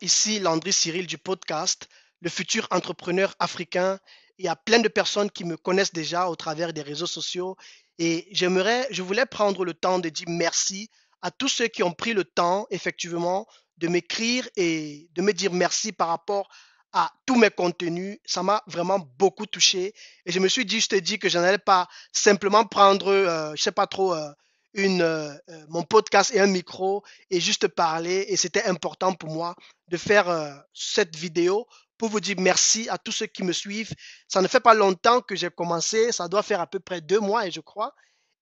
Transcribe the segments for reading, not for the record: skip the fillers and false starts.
ici Landry Cyril du podcast, le futur entrepreneur africain. Il y a plein de personnes qui me connaissent déjà au travers des réseaux sociaux et je voulais prendre le temps de dire merci à tous ceux qui ont pris le temps, effectivement, de m'écrire et de me dire merci par rapport à tous mes contenus. Ça m'a vraiment beaucoup touché et je te dis que je n'allais pas simplement prendre, je sais pas trop, mon podcast et un micro et juste parler. Et c'était important pour moi de faire cette vidéo pour vous dire merci à tous ceux qui me suivent. Ça ne fait pas longtemps que j'ai commencé, ça doit faire à peu près 2 mois, et je crois.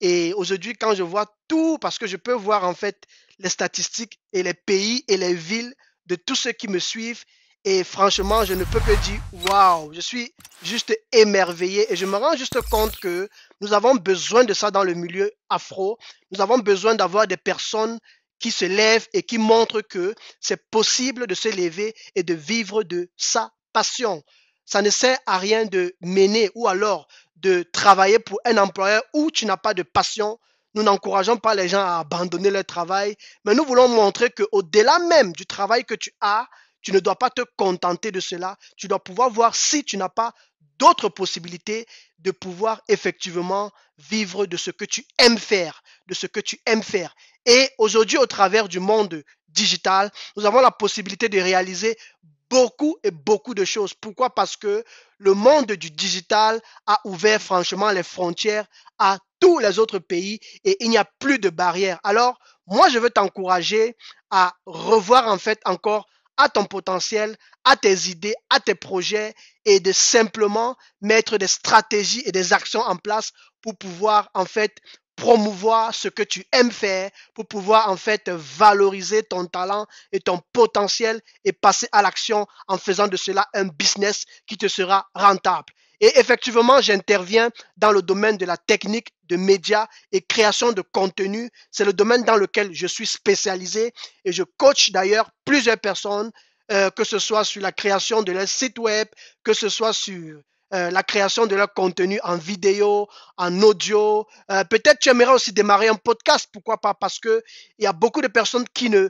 Et aujourd'hui, quand je vois tout, parce que je peux voir en fait les statistiques et les pays et les villes de tous ceux qui me suivent, et franchement, je ne peux que dire waouh, je suis juste émerveillé et je me rends juste compte que nous avons besoin de ça dans le milieu afro. Nous avons besoin d'avoir des personnes qui se lèvent et qui montrent que c'est possible de se lever et de vivre de sa passion. Ça ne sert à rien de mener ou alors de travailler pour un employeur où tu n'as pas de passion. Nous n'encourageons pas les gens à abandonner leur travail, mais nous voulons montrer qu'au-delà même du travail que tu as, tu ne dois pas te contenter de cela. Tu dois pouvoir voir si tu n'as pas d'autres possibilités de pouvoir effectivement vivre de ce que tu aimes faire, de ce que tu aimes faire. Et aujourd'hui, au travers du monde digital, nous avons la possibilité de réaliser beaucoup et beaucoup de choses. Pourquoi? Parce que le monde du digital a ouvert franchement les frontières à tous les autres pays et il n'y a plus de barrières. Alors, moi, je veux t'encourager à revoir en fait encore à ton potentiel, à tes idées, à tes projets et de simplement mettre des stratégies et des actions en place pour pouvoir en fait promouvoir ce que tu aimes faire, pour pouvoir en fait valoriser ton talent et ton potentiel et passer à l'action en faisant de cela un business qui te sera rentable. Et effectivement, j'interviens dans le domaine de la technique de médias et création de contenu. C'est le domaine dans lequel je suis spécialisé et je coach d'ailleurs plusieurs personnes, que ce soit sur la création de leur site web, que ce soit sur la création de leur contenu en vidéo, en audio. Peut-être tu aimerais aussi démarrer un podcast, pourquoi pas? Parce que il y a beaucoup de personnes qui ne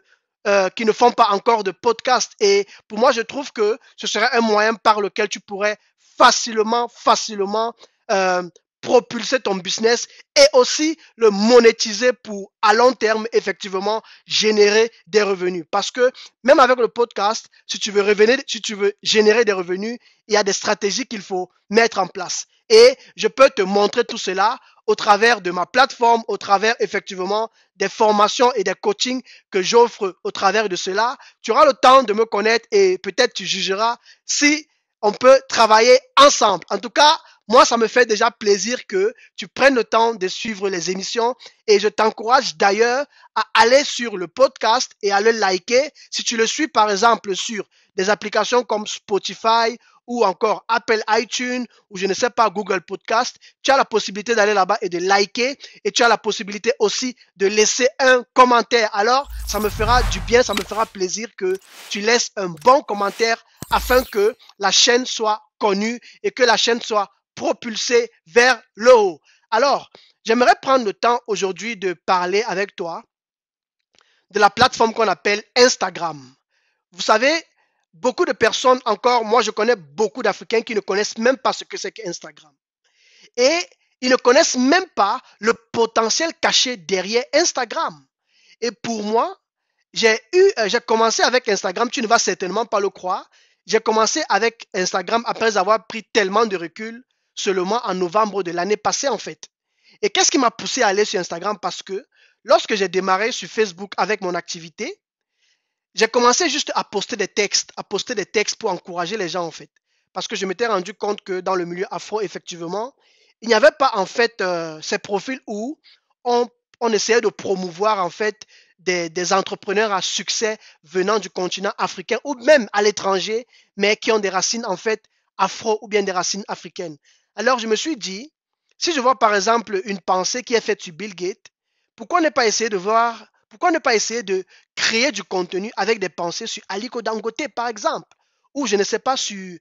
font pas encore de podcast. Et pour moi, je trouve que ce serait un moyen par lequel tu pourrais facilement euh, propulser ton business et aussi le monétiser pour à long terme effectivement générer des revenus. Parce que même avec le podcast, si tu veux générer des revenus, il y a des stratégies qu'il faut mettre en place. Et je peux te montrer tout cela au travers de ma plateforme, au travers effectivement des formations et des coachings que j'offre au travers de cela. Tu auras le temps de me connaître et peut-être tu jugeras si on peut travailler ensemble. En tout cas, moi, ça me fait déjà plaisir que tu prennes le temps de suivre les émissions et je t'encourage d'ailleurs à aller sur le podcast et à le liker. Si tu le suis par exemple sur des applications comme Spotify ou encore Apple iTunes ou je ne sais pas Google Podcast, tu as la possibilité d'aller là-bas et de liker et tu as la possibilité aussi de laisser un commentaire. Alors, ça me fera du bien, ça me fera plaisir que tu laisses un bon commentaire afin que la chaîne soit connue et que la chaîne soit propulsée vers le haut. Alors, j'aimerais prendre le temps aujourd'hui de parler avec toi de la plateforme qu'on appelle Instagram. Vous savez, beaucoup de personnes encore, moi je connais beaucoup d'Africains qui ne connaissent même pas ce que c'est qu'Instagram. Et ils ne connaissent même pas le potentiel caché derrière Instagram. Et pour moi, j'ai commencé avec Instagram, tu ne vas certainement pas le croire. J'ai commencé avec Instagram après avoir pris tellement de recul seulement en novembre de l'année passée en fait. Et qu'est-ce qui m'a poussé à aller sur Instagram? Parce que lorsque j'ai démarré sur Facebook avec mon activité, j'ai commencé juste à poster des textes pour encourager les gens en fait. Parce que je m'étais rendu compte que dans le milieu afro, effectivement, il n'y avait pas en fait ces profils où on, on essayait de promouvoir en fait des entrepreneurs à succès venant du continent africain ou même à l'étranger, mais qui ont des racines en fait afro ou bien des racines africaines. Alors je me suis dit, si je vois par exemple une pensée qui est faite sur Bill Gates, pourquoi ne pas essayer de créer du contenu avec des pensées sur Aliko Dangote, par exemple, ou je ne sais pas, sur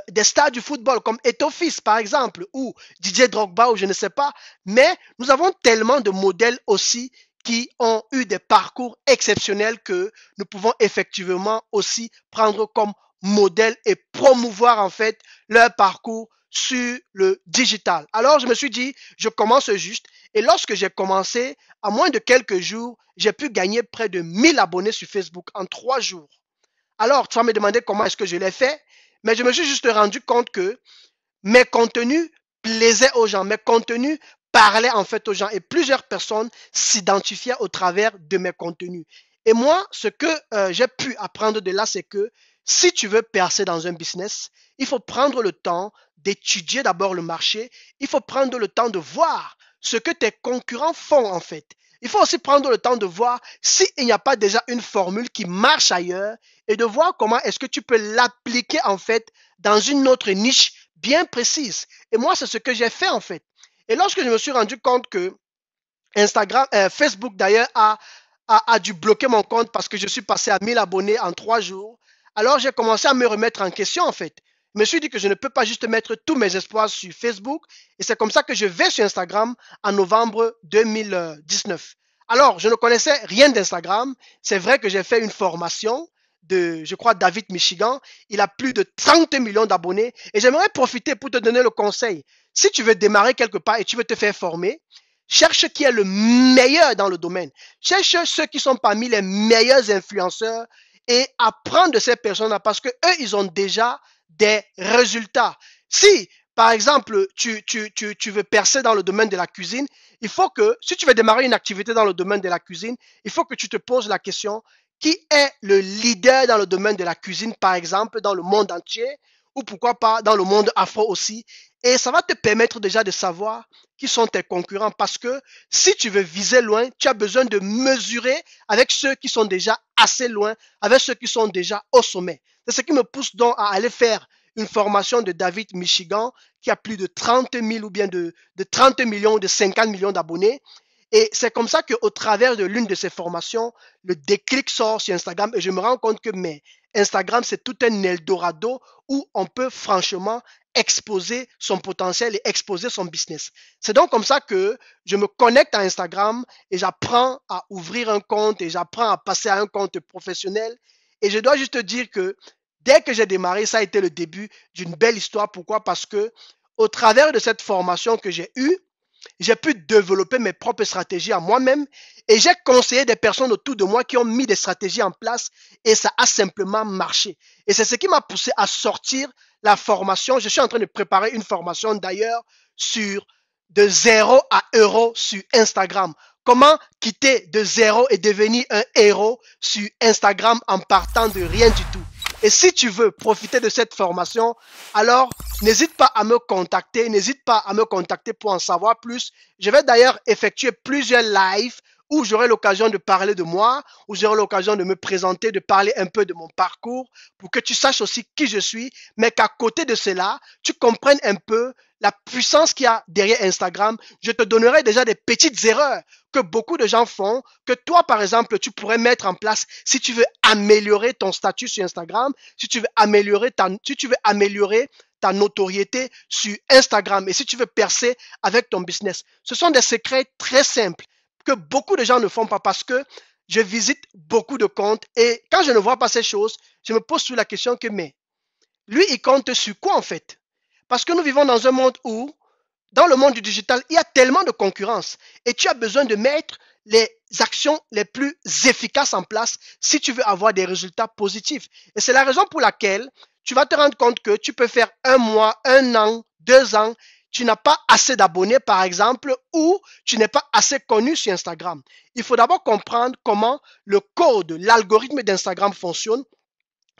des stars du football comme Eto'o Fils, par exemple, ou Didier Drogba, ou je ne sais pas. Mais nous avons tellement de modèles aussi qui ont eu des parcours exceptionnels que nous pouvons effectivement aussi prendre comme modèle et promouvoir en fait leur parcours sur le digital. Alors je me suis dit, je commence juste et lorsque j'ai commencé, à moins de quelques jours, j'ai pu gagner près de 1000 abonnés sur Facebook en 3 jours. Alors tu vas me demander comment est-ce que je l'ai fait, mais je me suis juste rendu compte que mes contenus plaisaient aux gens, mes contenus parlaient en fait aux gens et plusieurs personnes s'identifiaient au travers de mes contenus. Et moi, ce que j'ai pu apprendre de là, c'est que si tu veux percer dans un business, il faut prendre le temps d'étudier d'abord le marché, il faut prendre le temps de voir ce que tes concurrents font en fait. Il faut aussi prendre le temps de voir s'il n'y a pas déjà une formule qui marche ailleurs et de voir comment est-ce que tu peux l'appliquer en fait dans une autre niche bien précise. Et moi, c'est ce que j'ai fait en fait. Et lorsque je me suis rendu compte que Facebook d'ailleurs a dû bloquer mon compte parce que je suis passé à 1000 abonnés en 3 jours, alors j'ai commencé à me remettre en question en fait. Je me suis dit que je ne peux pas juste mettre tous mes espoirs sur Facebook et c'est comme ça que je vais sur Instagram en novembre 2019. Alors, je ne connaissais rien d'Instagram. C'est vrai que j'ai fait une formation de, je crois, David Michigan. Il a plus de 30 millions d'abonnés et j'aimerais profiter pour te donner le conseil. Si tu veux démarrer quelque part et tu veux te faire former, cherche qui est le meilleur dans le domaine. Cherche ceux qui sont parmi les meilleurs influenceurs et apprends de ces personnes-là parce que eux, ils ont déjà des résultats. Si, par exemple, tu veux percer dans le domaine de la cuisine, il faut que, si tu veux démarrer une activité dans le domaine de la cuisine, il faut que tu te poses la question, qui est le leader dans le domaine de la cuisine, par exemple, dans le monde entier, ou pourquoi pas dans le monde afro aussi. Et ça va te permettre déjà de savoir qui sont tes concurrents parce que si tu veux viser loin, tu as besoin de mesurer avec ceux qui sont déjà assez loin, avec ceux qui sont déjà au sommet. C'est ce qui me pousse donc à aller faire une formation de David Michigan qui a plus de 30 000 ou bien de 30 millions ou de 50 millions d'abonnés. Et c'est comme ça qu'au travers de l'une de ces formations, le déclic sort sur Instagram et je me rends compte que mais Instagram, c'est tout un Eldorado où on peut franchement exposer son potentiel et exposer son business. C'est donc comme ça que je me connecte à Instagram et j'apprends à ouvrir un compte et j'apprends à passer à un compte professionnel. Et je dois juste dire que dès que j'ai démarré, ça a été le début d'une belle histoire. Pourquoi? Parce que au travers de cette formation que j'ai eue, j'ai pu développer mes propres stratégies à moi-même et j'ai conseillé des personnes autour de moi qui ont mis des stratégies en place et ça a simplement marché. Et c'est ce qui m'a poussé à sortir la formation. Je suis en train de préparer une formation d'ailleurs sur de 0 à euro sur Instagram. Comment quitter de zéro et devenir un héros sur Instagram en partant de rien du tout. Et si tu veux profiter de cette formation, alors n'hésite pas à me contacter, pour en savoir plus. Je vais d'ailleurs effectuer plusieurs lives où j'aurai l'occasion de parler de moi, où j'aurai l'occasion de me présenter, de parler un peu de mon parcours, pour que tu saches aussi qui je suis, mais qu'à côté de cela, tu comprennes un peu la puissance qu'il y a derrière Instagram. Je te donnerai déjà des petites erreurs que beaucoup de gens font, que toi, par exemple, tu pourrais mettre en place si tu veux améliorer ton statut sur Instagram, si tu veux améliorer ta notoriété sur Instagram et si tu veux percer avec ton business. Ce sont des secrets très simples que beaucoup de gens ne font pas parce que je visite beaucoup de comptes et quand je ne vois pas ces choses, je me pose sur la question que mais lui, il compte sur quoi en fait? Parce que nous vivons dans un monde où dans le monde du digital, il y a tellement de concurrence et tu as besoin de mettre les actions les plus efficaces en place si tu veux avoir des résultats positifs. Et c'est la raison pour laquelle tu vas te rendre compte que tu peux faire 1 mois, 1 an, 2 ans, tu n'as pas assez d'abonnés par exemple ou tu n'es pas assez connu sur Instagram. Il faut d'abord comprendre comment le code, l'algorithme d'Instagram fonctionne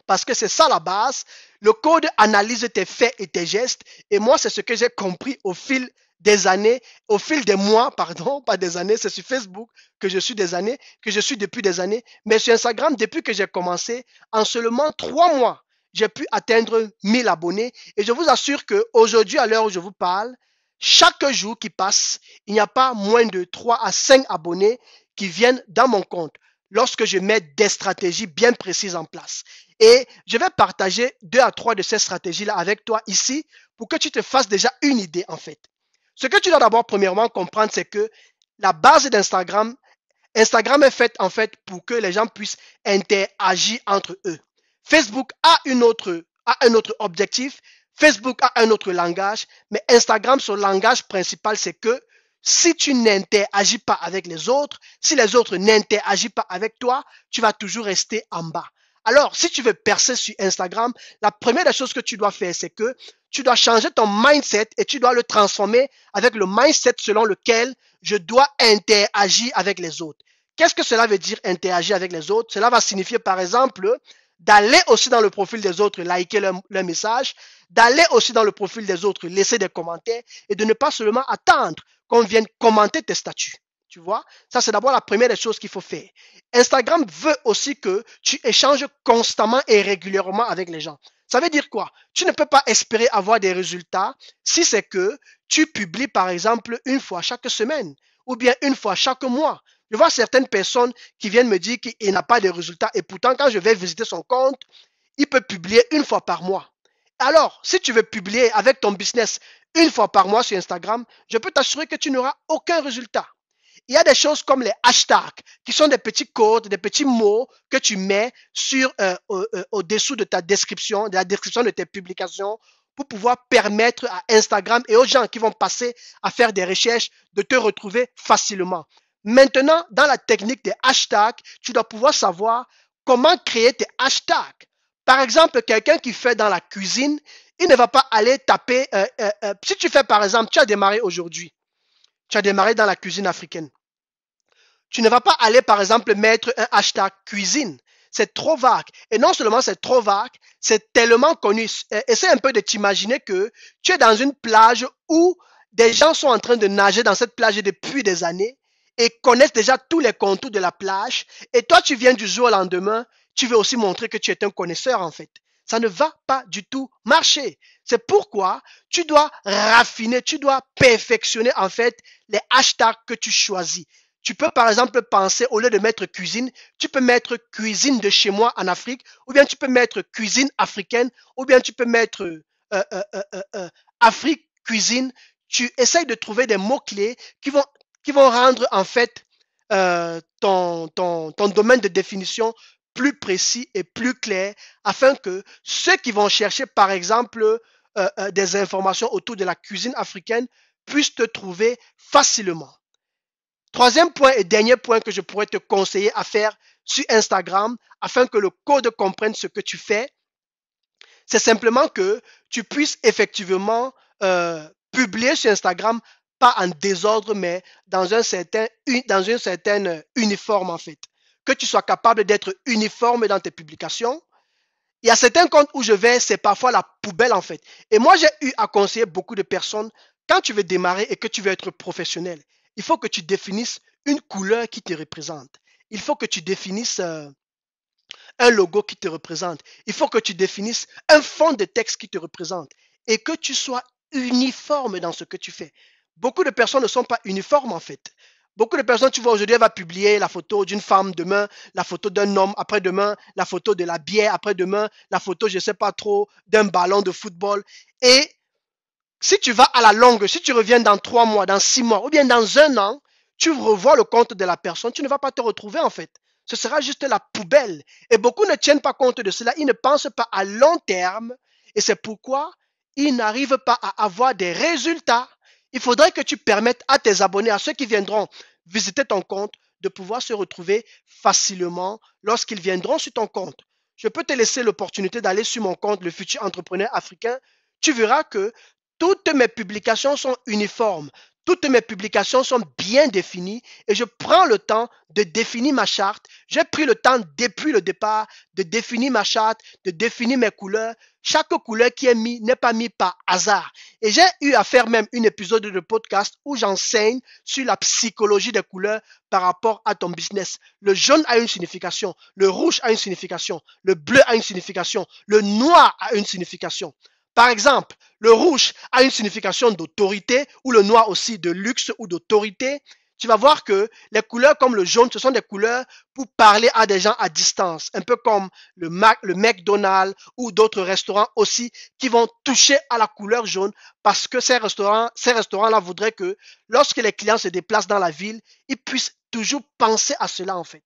parce que c'est ça la base. Le code analyse tes faits et tes gestes. Et moi, c'est ce que j'ai compris au fil des années, au fil des mois, pardon, pas des années. C'est sur Facebook que je suis des années, que je suis depuis des années. Mais sur Instagram, depuis que j'ai commencé, en seulement 3 mois, j'ai pu atteindre 1000 abonnés. Et je vous assure qu'aujourd'hui, à l'heure où je vous parle, chaque jour qui passe, il n'y a pas moins de 3 à 5 abonnés qui viennent dans mon compte lorsque je mets des stratégies bien précises en place. Et je vais partager 2 à 3 de ces stratégies-là avec toi ici pour que tu te fasses déjà une idée en fait. Ce que tu dois d'abord premièrement comprendre, c'est que la base d'Instagram Instagram est fait en fait pour que les gens puissent interagir entre eux. Facebook a un autre objectif. Facebook a un autre langage, mais Instagram, son langage principal, c'est que si tu n'interagis pas avec les autres, si les autres n'interagissent pas avec toi, tu vas toujours rester en bas. Alors, si tu veux percer sur Instagram, la première des choses que tu dois faire, c'est que tu dois changer ton mindset et tu dois le transformer avec le mindset selon lequel je dois interagir avec les autres. Qu'est-ce que cela veut dire interagir avec les autres? Cela va signifier par exemple d'aller aussi dans le profil des autres, liker leur message, d'aller aussi dans le profil des autres, laisser des commentaires et de ne pas seulement attendre qu'on vienne commenter tes statuts. Tu vois, ça c'est d'abord la première des choses qu'il faut faire. Instagram veut aussi que tu échanges constamment et régulièrement avec les gens. Ça veut dire quoi? Tu ne peux pas espérer avoir des résultats si c'est que tu publies par exemple une fois chaque semaine ou bien une fois chaque mois. Je vois certaines personnes qui viennent me dire qu'il n'a pas de résultats et pourtant quand je vais visiter son compte, il peut publier une fois par mois. Alors, si tu veux publier avec ton business une fois par mois sur Instagram, je peux t'assurer que tu n'auras aucun résultat. Il y a des choses comme les hashtags, qui sont des petits codes, des petits mots que tu mets au-dessous de ta description, de la description de tes publications, pour pouvoir permettre à Instagram et aux gens qui vont passer à faire des recherches de te retrouver facilement. Maintenant, dans la technique des hashtags, tu dois pouvoir savoir comment créer tes hashtags. Par exemple, quelqu'un qui fait dans la cuisine, il ne va pas aller taper. Si tu fais par exemple, tu as démarré aujourd'hui, tu as démarré dans la cuisine africaine. Tu ne vas pas aller, par exemple, mettre un hashtag cuisine. C'est trop vague. Et non seulement c'est trop vague, c'est tellement connu. Essaie un peu de t'imaginer que tu es dans une plage où des gens sont en train de nager dans cette plage depuis des années et connaissent déjà tous les contours de la plage. Et toi, tu viens du jour au lendemain, tu veux aussi montrer que tu es un connaisseur en fait. Ça ne va pas du tout marcher. C'est pourquoi tu dois raffiner, tu dois perfectionner en fait les hashtags que tu choisis. Tu peux par exemple penser, au lieu de mettre cuisine, tu peux mettre cuisine de chez moi en Afrique, ou bien tu peux mettre cuisine africaine, ou bien tu peux mettre Afrique cuisine. Tu essayes de trouver des mots-clés qui vont rendre en fait ton domaine de définition plus précis et plus clair afin que ceux qui vont chercher par exemple des informations autour de la cuisine africaine puissent te trouver facilement. Troisième point et dernier point que je pourrais te conseiller à faire sur Instagram afin que le code comprenne ce que tu fais, c'est simplement que tu puisses effectivement publier sur Instagram, pas en désordre, mais dans un certain uniforme en fait. Que tu sois capable d'être uniforme dans tes publications. Il y a certains comptes où je vais, c'est parfois la poubelle en fait. Et moi, j'ai eu à conseiller beaucoup de personnes, quand tu veux démarrer et que tu veux être professionnel, il faut que tu définisses une couleur qui te représente. Il faut que tu définisses un logo qui te représente. Il faut que tu définisses un fond de texte qui te représente et que tu sois uniforme dans ce que tu fais. Beaucoup de personnes ne sont pas uniformes en fait. Beaucoup de personnes, tu vois, aujourd'hui, elle va publier la photo d'une femme, demain, la photo d'un homme, après-demain, la photo de la bière, après-demain, la photo, je ne sais pas trop, d'un ballon de football. Et si tu vas à la longue, si tu reviens dans 3 mois, dans 6 mois, ou bien dans un an, tu revois le compte de la personne, tu ne vas pas te retrouver en fait. Ce sera juste la poubelle. Et beaucoup ne tiennent pas compte de cela. Ils ne pensent pas à long terme. Et c'est pourquoi ils n'arrivent pas à avoir des résultats. Il faudrait que tu permettes à tes abonnés, à ceux qui viendront visiter ton compte, de pouvoir se retrouver facilement lorsqu'ils viendront sur ton compte. Je peux te laisser l'opportunité d'aller sur mon compte, le futur entrepreneur africain. Tu verras que toutes mes publications sont uniformes. Toutes mes publications sont bien définies et je prends le temps de définir ma charte. J'ai pris le temps depuis le départ de définir ma charte, de définir mes couleurs. Chaque couleur qui est mise n'est pas mise par hasard. Et j'ai eu à faire même un épisode de podcast où j'enseigne sur la psychologie des couleurs par rapport à ton business. Le jaune a une signification, le rouge a une signification, le bleu a une signification, le noir a une signification. Par exemple, le rouge a une signification d'autorité ou le noir aussi de luxe ou d'autorité. Tu vas voir que les couleurs comme le jaune, ce sont des couleurs pour parler à des gens à distance, un peu comme le McDonald's ou d'autres restaurants aussi qui vont toucher à la couleur jaune parce que ces restaurants-là voudraient que lorsque les clients se déplacent dans la ville, ils puissent toujours penser à cela en fait.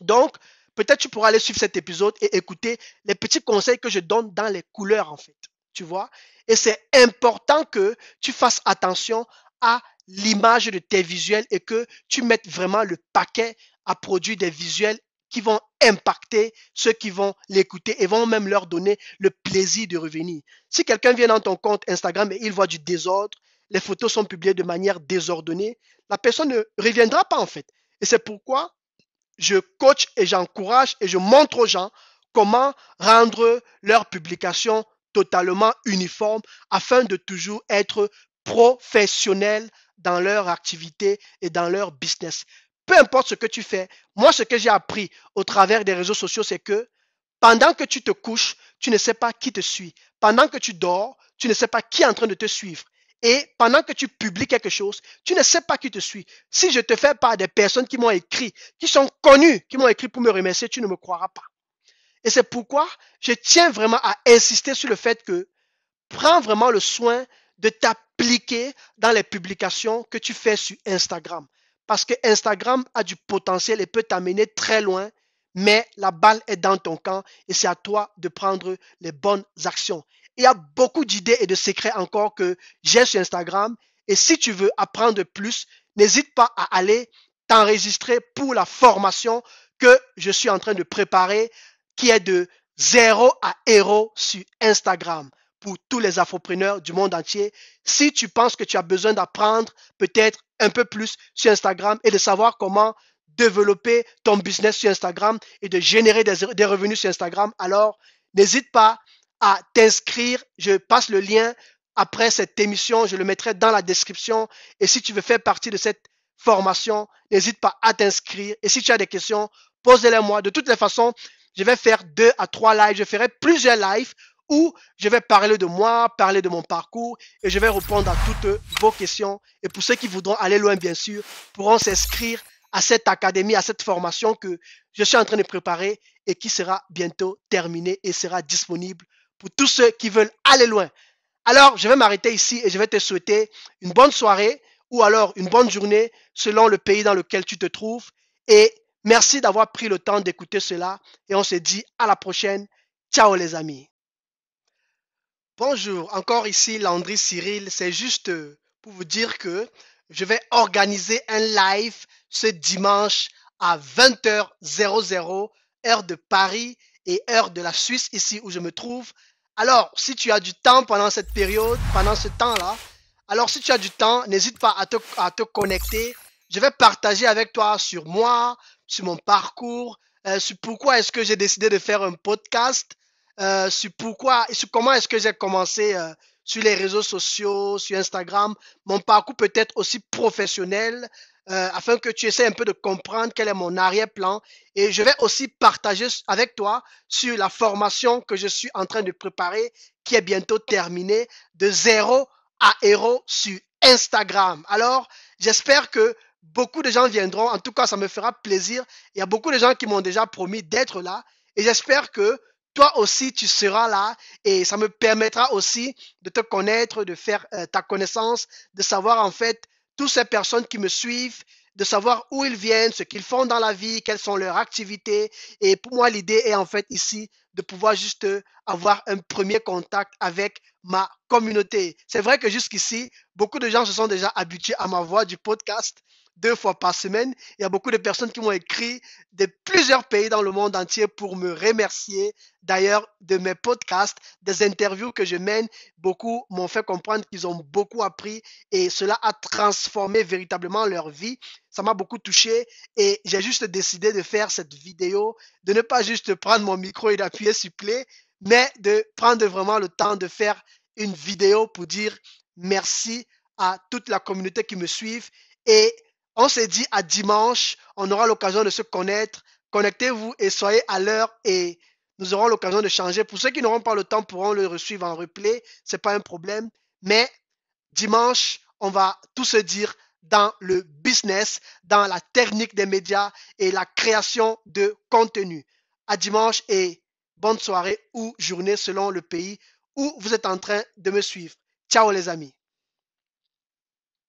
Donc, peut-être tu pourras aller suivre cet épisode et écouter les petits conseils que je donne dans les couleurs en fait. Tu vois? Et c'est important que tu fasses attention à l'image de tes visuels et que tu mettes vraiment le paquet à produire des visuels qui vont impacter ceux qui vont l'écouter et vont même leur donner le plaisir de revenir. Si quelqu'un vient dans ton compte Instagram et il voit du désordre, les photos sont publiées de manière désordonnée, la personne ne reviendra pas en fait. Et c'est pourquoi je coach et j'encourage et je montre aux gens comment rendre leur publication totalement uniforme afin de toujours être professionnels dans leur activité et dans leur business. Peu importe ce que tu fais, moi ce que j'ai appris au travers des réseaux sociaux, c'est que pendant que tu te couches, tu ne sais pas qui te suit. Pendant que tu dors, tu ne sais pas qui est en train de te suivre. Et pendant que tu publies quelque chose, tu ne sais pas qui te suit. Si je te fais part des personnes qui m'ont écrit, qui sont connues, qui m'ont écrit pour me remercier, tu ne me croiras pas. Et c'est pourquoi je tiens vraiment à insister sur le fait que prends vraiment le soin de t'appliquer dans les publications que tu fais sur Instagram. Parce que Instagram a du potentiel et peut t'amener très loin, mais la balle est dans ton camp et c'est à toi de prendre les bonnes actions. Il y a beaucoup d'idées et de secrets encore que j'ai sur Instagram. Et si tu veux apprendre plus, n'hésite pas à aller t'enregistrer pour la formation que je suis en train de préparer, qui est de zéro à héros sur Instagram pour tous les infopreneurs du monde entier. Si tu penses que tu as besoin d'apprendre peut-être un peu plus sur Instagram et de savoir comment développer ton business sur Instagram et de générer des revenus sur Instagram, alors n'hésite pas à t'inscrire. Je passe le lien après cette émission, je le mettrai dans la description. Et si tu veux faire partie de cette formation, n'hésite pas à t'inscrire. Et si tu as des questions, pose-les moi. De toutes les façons, je vais faire 2 à 3 lives. Je ferai plusieurs lives où je vais parler de moi, parler de mon parcours et je vais répondre à toutes vos questions. Et pour ceux qui voudront aller loin, bien sûr, pourront s'inscrire à cette académie, à cette formation que je suis en train de préparer et qui sera bientôt terminée et sera disponible pour tous ceux qui veulent aller loin. Alors, je vais m'arrêter ici et je vais te souhaiter une bonne soirée ou alors une bonne journée selon le pays dans lequel tu te trouves. Et merci d'avoir pris le temps d'écouter cela et on se dit à la prochaine. Ciao les amis. Bonjour, encore ici Landry Cyril. C'est juste pour vous dire que je vais organiser un live ce dimanche à 20h00, heure de Paris et heure de la Suisse, ici où je me trouve. Alors, si tu as du temps pendant cette période, pendant ce temps-là, alors si tu as du temps, n'hésite pas à te connecter. Je vais partager avec toi sur moi, sur mon parcours, sur pourquoi est-ce que j'ai décidé de faire un podcast, sur pourquoi et sur comment est-ce que j'ai commencé sur les réseaux sociaux, sur Instagram, mon parcours peut-être aussi professionnel, afin que tu essaies un peu de comprendre quel est mon arrière-plan. Et je vais aussi partager avec toi sur la formation que je suis en train de préparer, qui est bientôt terminée, de zéro à héros sur Instagram. Alors, j'espère que beaucoup de gens viendront. En tout cas, ça me fera plaisir. Il y a beaucoup de gens qui m'ont déjà promis d'être là. Et j'espère que toi aussi, tu seras là et ça me permettra aussi de te connaître, de faire ta connaissance, de savoir en fait toutes ces personnes qui me suivent, de savoir où ils viennent, ce qu'ils font dans la vie, quelles sont leurs activités. Et pour moi, l'idée est en fait ici de pouvoir juste avoir un premier contact avec ma communauté. C'est vrai que jusqu'ici, beaucoup de gens se sont déjà habitués à ma voix du podcast 2 fois par semaine. Il y a beaucoup de personnes qui m'ont écrit de plusieurs pays dans le monde entier pour me remercier. D'ailleurs, de mes podcasts, des interviews que je mène, beaucoup m'ont fait comprendre qu'ils ont beaucoup appris et cela a transformé véritablement leur vie. Ça m'a beaucoup touché et j'ai juste décidé de faire cette vidéo, de ne pas juste prendre mon micro et d'appuyer sur play, mais de prendre vraiment le temps de faire une vidéo pour dire merci à toute la communauté qui me suit et on s'est dit à dimanche, on aura l'occasion de se connaître. Connectez-vous et soyez à l'heure et nous aurons l'occasion de changer. Pour ceux qui n'auront pas le temps pourront le suivre en replay, c'est pas un problème. Mais dimanche, on va tout se dire dans le business, dans la technique des médias et la création de contenu. À dimanche et bonne soirée ou journée selon le pays où vous êtes en train de me suivre. Ciao les amis.